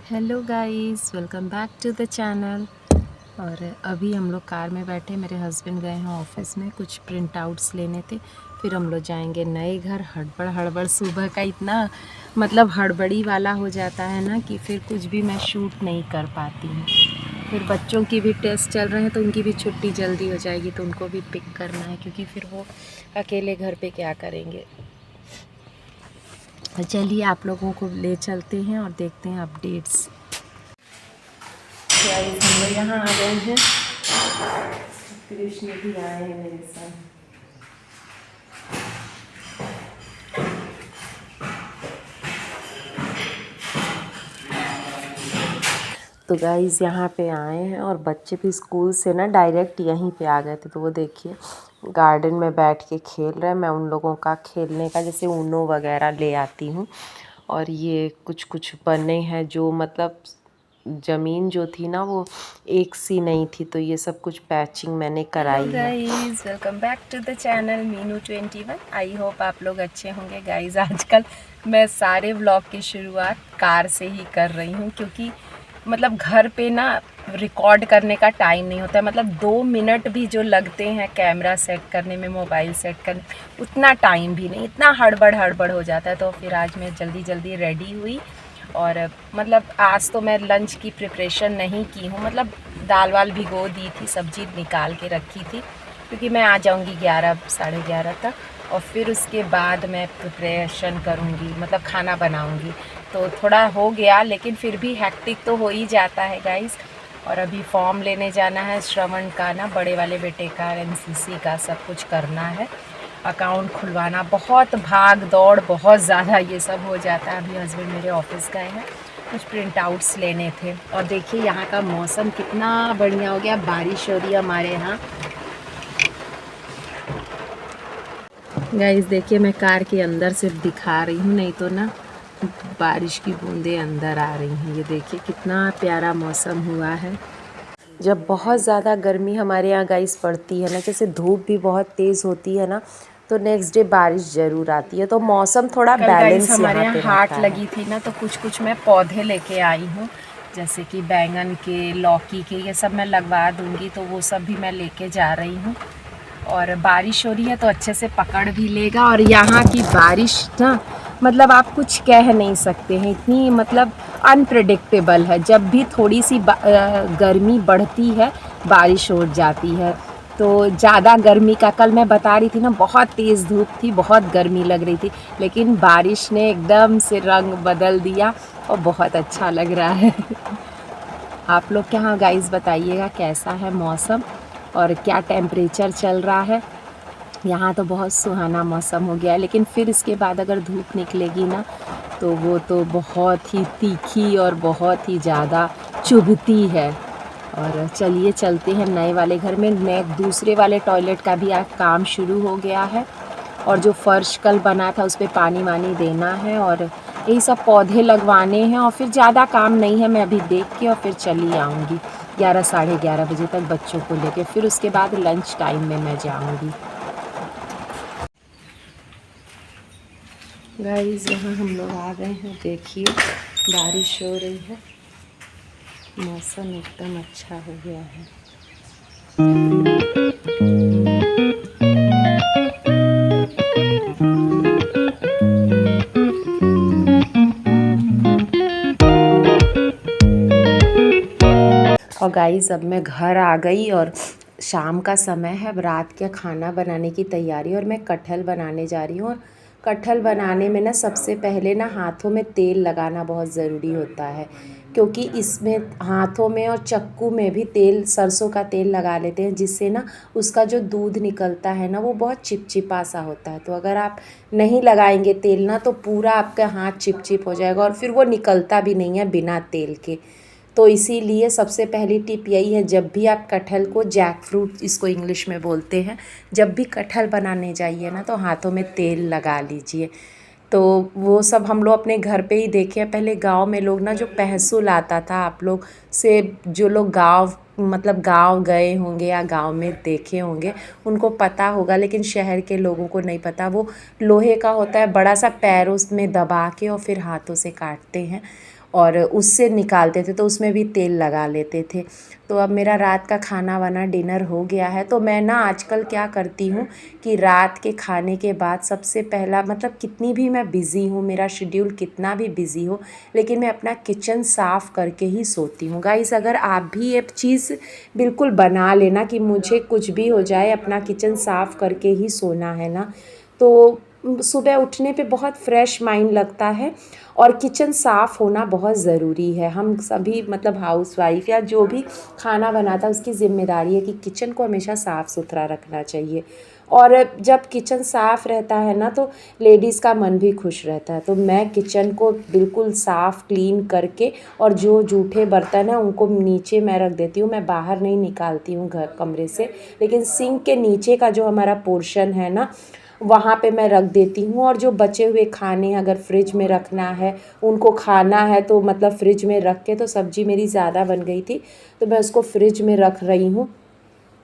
Hello guys, welcome back to the channel. और अभी हम लोग कार में बैठे, मेरे हस्बैंड गए हैं ऑफिस में, कुछ प्रिंट आउट्स लेने थे। फिर हम लोग जाएंगे नए घर। हड़बड़ हड़बड़ सुबह का इतना मतलब हड़बड़ी वाला हो जाता है ना कि फिर कुछ भी मैं शूट नहीं कर पाती हूँ। फिर बच्चों की भी टेस्ट चल रहे हैं तो उनकी भी छुट्टी जल्दी हो जाएगी, तो उनको भी पिक करना है क्योंकि फिर वो अकेले घर पे क्या करेंगे। तो चलिए आप लोगों को ले चलते हैं और देखते हैं अपडेट्स। गाइस हम लोग यहाँ आ गए हैं, कृष्ण भी आए हैं मेरे साथ। तो गाइस यहाँ पे आए हैं और बच्चे भी स्कूल से ना डायरेक्ट यहीं पे आ गए थे। तो वो देखिए गार्डन में बैठ के खेल रहे हैं। मैं उन लोगों का खेलने का जैसे ऊनो वगैरह ले आती हूँ। और ये कुछ कुछ बने हैं जो मतलब ज़मीन जो थी ना वो एक सी नहीं थी, तो ये सब कुछ पैचिंग मैंने कराई है। Guys welcome back to the channel Meenu 21। I hope आप लोग अच्छे होंगे। गाइस आजकल मैं सारे व्लॉग की शुरुआत कार से ही कर रही हूँ क्योंकि मतलब घर पे ना रिकॉर्ड करने का टाइम नहीं होता है। मतलब 2 मिनट भी जो लगते हैं कैमरा सेट करने में, मोबाइल सेट करने, उतना टाइम भी नहीं, इतना हड़बड़ हड़बड़ हो जाता है। तो फिर आज मैं जल्दी जल्दी रेडी हुई और मतलब आज तो मैं लंच की प्रिपरेशन नहीं की हूँ। मतलब दाल वाल भिगो दी थी, सब्जी निकाल के रखी थी क्योंकि मैं आ जाऊँगी 11 साढ़े 11 तक और फिर उसके बाद मैं प्रिपरेशन करूँगी, मतलब खाना बनाऊँगी। तो थोड़ा हो गया लेकिन फिर भी हेक्टिक तो हो ही जाता है गाइस। और अभी फॉर्म लेने जाना है श्रवण का ना, बड़े वाले बेटे का, एनसीसी का, सब कुछ करना है। अकाउंट खुलवाना, बहुत भाग दौड़, बहुत ज़्यादा ये सब हो जाता है। अभी हस्बैंड मेरे ऑफिस गए हैं, कुछ प्रिंट आउट्स लेने थे। और देखिए यहाँ का मौसम कितना बढ़िया हो गया, बारिश हो रही है हमारे यहाँ। गाइस देखिए मैं कार के अंदर से दिखा रही हूँ, नहीं तो ना बारिश की बूंदें अंदर आ रही हैं। ये देखिए कितना प्यारा मौसम हुआ है। जब बहुत ज़्यादा गर्मी हमारे यहाँ गाइस पड़ती है ना, जैसे धूप भी बहुत तेज़ होती है ना, तो नेक्स्ट डे बारिश ज़रूर आती है, तो मौसम थोड़ा बैलेंस हमारे यहाँ हाट लगी थी ना, तो कुछ कुछ मैं पौधे लेके आई हूँ, जैसे कि बैंगन के, लौकी के, ये सब मैं लगवा दूँगी। तो वो सब भी मैं लेके जा रही हूँ। और बारिश हो रही है तो अच्छे से पकड़ भी लेगा। और यहाँ की बारिश ना मतलब आप कुछ कह नहीं सकते हैं, इतनी मतलब अनप्रेडिक्टेबल है। जब भी थोड़ी सी गर्मी बढ़ती है बारिश हो जाती है। तो ज़्यादा गर्मी का, कल मैं बता रही थी ना, बहुत तेज़ धूप थी, बहुत गर्मी लग रही थी, लेकिन बारिश ने एकदम से रंग बदल दिया और बहुत अच्छा लग रहा है। आप लोग के यहाँ गाइस बताइएगा कैसा है मौसम और क्या टेम्परेचर चल रहा है। यहाँ तो बहुत सुहाना मौसम हो गया है, लेकिन फिर इसके बाद अगर धूप निकलेगी ना तो वो तो बहुत ही तीखी और बहुत ही ज़्यादा चुभती है। और चलिए चलते हैं नए वाले घर में। नए दूसरे वाले टॉयलेट का भी आज काम शुरू हो गया है और जो फर्श कल बना था उस पर पानी वानी देना है और यही सब पौधे लगवाने हैं। और फिर ज़्यादा काम नहीं है, मैं अभी देख के और फिर चली आऊँगी 11 साढ़े 11 बजे तक बच्चों को लेके। फिर उसके बाद लंच टाइम में मैं जाऊँगी। गाइस यहाँ हम लोग आ गए हैं, देखिए बारिश हो रही है, मौसम एकदम अच्छा हो गया है। और गाइस अब मैं घर आ गई और शाम का समय है, अब रात का खाना बनाने की तैयारी। और मैं कटहल बनाने जा रही हूँ। और कटहल बनाने में ना सबसे पहले ना हाथों में तेल लगाना बहुत ज़रूरी होता है, क्योंकि इसमें हाथों में और चक्कू में भी तेल, सरसों का तेल लगा लेते हैं, जिससे ना उसका जो दूध निकलता है ना वो बहुत चिपचिपा सा होता है। तो अगर आप नहीं लगाएंगे तेल ना तो पूरा आपका हाथ चिपचिप हो जाएगा और फिर वो निकलता भी नहीं है बिना तेल के। तो इसीलिए सबसे पहली टिप यही है, जब भी आप कटहल को, जैक फ्रूट इसको इंग्लिश में बोलते हैं, जब भी कटहल बनाने जाइए ना तो हाथों में तेल लगा लीजिए। तो वो सब हम लोग अपने घर पे ही देखे हैं। पहले गांव में लोग ना जो पहसुल आता था, आप लोग से जो लोग गांव मतलब गांव गए होंगे या गांव में देखे होंगे उनको पता होगा, लेकिन शहर के लोगों को नहीं पता। वो लोहे का होता है, बड़ा सा पैरों में दबा के और फिर हाथों से काटते हैं। और उससे निकालते थे, तो उसमें भी तेल लगा लेते थे। तो अब मेरा रात का खाना वाना डिनर हो गया है। तो मैं ना आजकल क्या करती हूँ कि रात के खाने के बाद सबसे पहला मतलब कितनी भी मैं बिज़ी हूँ, मेरा शेड्यूल कितना भी बिज़ी हो, लेकिन मैं अपना किचन साफ़ करके ही सोती हूँ। गाइस, अगर आप भी ये चीज़ बिल्कुल बना लेना कि मुझे कुछ भी हो जाए अपना किचन साफ़ करके ही सोना है ना, तो सुबह उठने पे बहुत फ्रेश माइंड लगता है। और किचन साफ़ होना बहुत ज़रूरी है। हम सभी मतलब हाउसवाइफ़ या जो भी खाना बनाता है उसकी ज़िम्मेदारी है कि किचन को हमेशा साफ़ सुथरा रखना चाहिए। और जब किचन साफ़ रहता है ना, तो लेडीज़ का मन भी खुश रहता है। तो मैं किचन को बिल्कुल साफ़ क्लीन करके, और जो जूठे बर्तन हैं उनको नीचे मैं रख देती हूँ। मैं बाहर नहीं निकालती हूँ घर कमरे से, लेकिन सिंक के नीचे का जो हमारा पोर्शन है ना, वहाँ पे मैं रख देती हूँ। और जो बचे हुए खाने अगर फ्रिज में रखना है, उनको खाना है, तो मतलब फ्रिज में रख के, तो सब्ज़ी मेरी ज़्यादा बन गई थी तो मैं उसको फ्रिज में रख रही हूँ।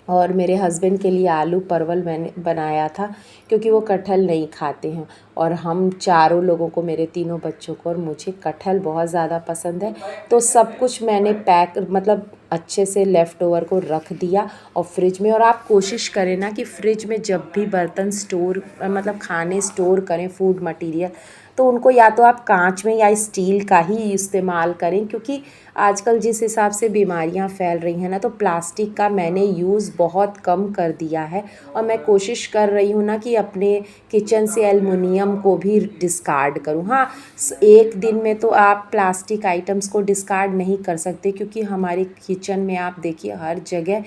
और मेरे हस्बैंड के लिए आलू परवल मैंने बनाया था, क्योंकि वो कटहल नहीं खाते हैं। और हम चारों लोगों को, मेरे तीनों बच्चों को और मुझे, कटहल बहुत ज़्यादा पसंद है। तो सब कुछ मैंने पैक मतलब अच्छे से लेफ़्ट ओवर को रख दिया और फ्रिज में। और आप कोशिश करें ना कि फ्रिज में जब भी बर्तन स्टोर मतलब खाने स्टोर करें, फूड मटेरियल, तो उनको या तो आप कांच में या स्टील का ही इस्तेमाल करें, क्योंकि आजकल जिस हिसाब से बीमारियां फैल रही हैं ना, तो प्लास्टिक का मैंने यूज़ बहुत कम कर दिया है। और मैं कोशिश कर रही हूँ ना कि अपने किचन से एल्युमिनियम को भी डिस्कार्ड करूँ। हाँ, एक दिन में तो आप प्लास्टिक आइटम्स को डिस्कार्ड नहीं कर सकते, क्योंकि हमारे किचन में आप देखिए हर जगह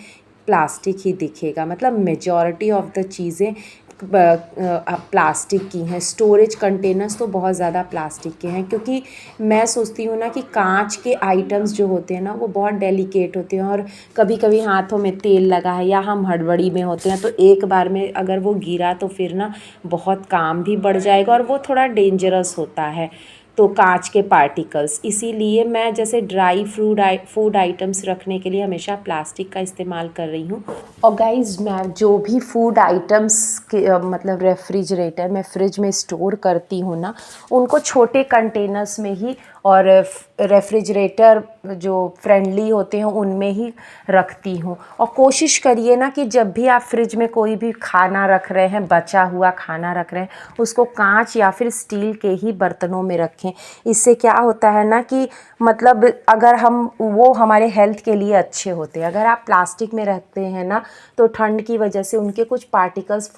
प्लास्टिक ही दिखेगा। मतलब मेजॉरिटी ऑफ द चीज़ें प्लास्टिक की हैं। स्टोरेज कंटेनर्स तो बहुत ज़्यादा प्लास्टिक के हैं, क्योंकि मैं सोचती हूँ ना कि कांच के आइटम्स जो होते हैं ना, वो बहुत डेलिकेट होते हैं। और कभी कभी हाथों में तेल लगा है या हम हड़बड़ी में होते हैं, तो एक बार में अगर वो गिरा तो फिर ना बहुत काम भी बढ़ जाएगा, और वो थोड़ा डेंजरस होता है। तो कांच के पार्टिकल्स, इसीलिए मैं जैसे ड्राई फूड आइटम्स रखने के लिए हमेशा प्लास्टिक का इस्तेमाल कर रही हूँ। और गाइज़, मैं जो भी फूड आइटम्स के मतलब रेफ्रिजरेटर में फ्रिज में स्टोर करती हूँ ना, उनको छोटे कंटेनर्स में ही और रेफ्रिजरेटर जो फ्रेंडली होते हैं उनमें ही रखती हूँ। और कोशिश करिए ना कि जब भी आप फ्रिज में कोई भी खाना रख रहे हैं, बचा हुआ खाना रख रहे हैं, उसको कांच या फिर स्टील के ही बर्तनों में रखें। इससे क्या होता है ना कि मतलब अगर हम वो हमारे हेल्थ के लिए अच्छे होते हैं। अगर आप प्लास्टिक में रखते हैं ना, तो ठंड की वजह से उनके कुछ पार्टिकल्स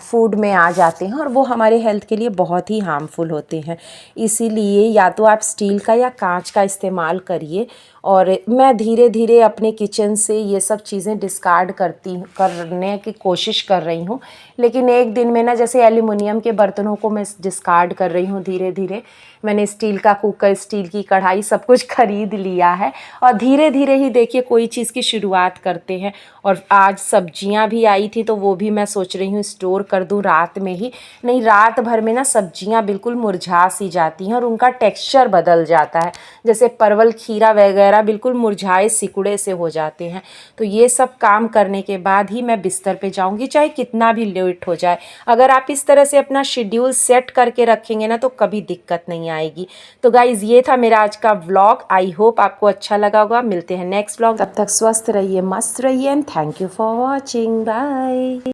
फूड में आ जाते हैं, और वो हमारे हेल्थ के लिए बहुत ही हार्मफुल होते हैं। इसीलिए या तो आप स्टील का या कांच का इस्तेमाल करिए। और मैं धीरे धीरे अपने किचन से ये सब चीज़ें डिस्कार्ड करने की कोशिश कर रही हूँ। लेकिन एक दिन में ना, जैसे एल्युमिनियम के बर्तनों को मैं डिस्कार्ड कर रही हूँ धीरे धीरे। मैंने स्टील का कुकर, स्टील की कढ़ाई, सब कुछ खरीद लिया है। और धीरे धीरे ही देखिए कोई चीज़ की शुरुआत करते हैं। और आज सब्जियां भी आई थी, तो वो भी मैं सोच रही हूँ स्टोर कर दूँ रात में ही। नहीं, रात भर में ना सब्जियां बिल्कुल मुरझा सी जाती हैं और उनका टेक्सचर बदल जाता है। जैसे परवल, खीरा वगैरह बिल्कुल मुरझाए सिकुड़े से हो जाते हैं। तो ये सब काम करने के बाद ही मैं बिस्तर पे जाऊंगी, चाहे कितना भी लेट हो जाए। अगर आप इस तरह से अपना शेड्यूल सेट करके रखेंगे ना, तो कभी दिक्कत नहीं आएगी। तो गाइज़, ये था मेरा आज का व्लॉग। आई होप आपको अच्छा लगा होगा। मिलते हैं नेक्स्ट व्लॉग। तब तक स्वस्थ रहिए, मस्त रहिए, and thank you for watching. Bye.